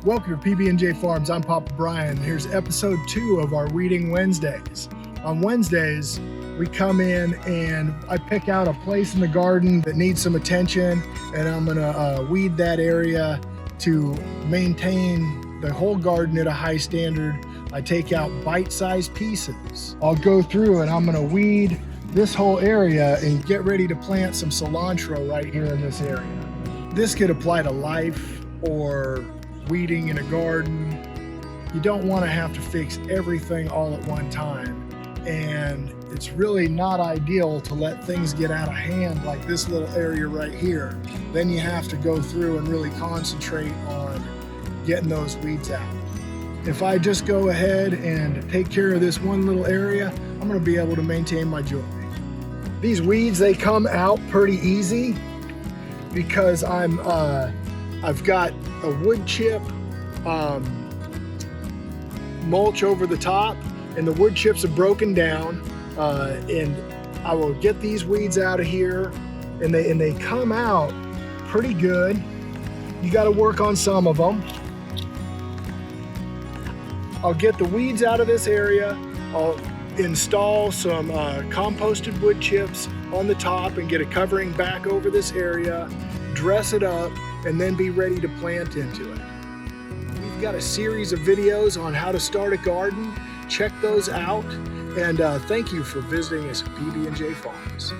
Welcome to PB&J Farms. I'm Papa Brian. Here's episode 2 of our Weeding Wednesdays. On Wednesdays, we come in and I pick out a place in the garden that needs some attention, and I'm gonna weed that area to maintain the whole garden at a high standard. I take out bite-sized pieces. I'll go through and I'm gonna weed this whole area and get ready to plant some cilantro right here in this area. This could apply to life or weeding in a garden. You don't want to have to fix everything all at one time, and it's really not ideal to let things get out of hand like this little area right here. Then you have to go through and really concentrate on getting those weeds out. If I just go ahead and take care of this one little area, I'm going to be able to maintain my joy. These weeds, they come out pretty easy because I've got a wood chip mulch over the top, and the wood chips are broken down, and I will get these weeds out of here, and they come out pretty good. You got to work on some of them. I'll get the weeds out of this area. I'll install some composted wood chips on the top and get a covering back over this area, dress it up, and then be ready to plant into it. We've got a series of videos on how to start a garden. Check those out, and thank you for visiting us at PB&J Farms.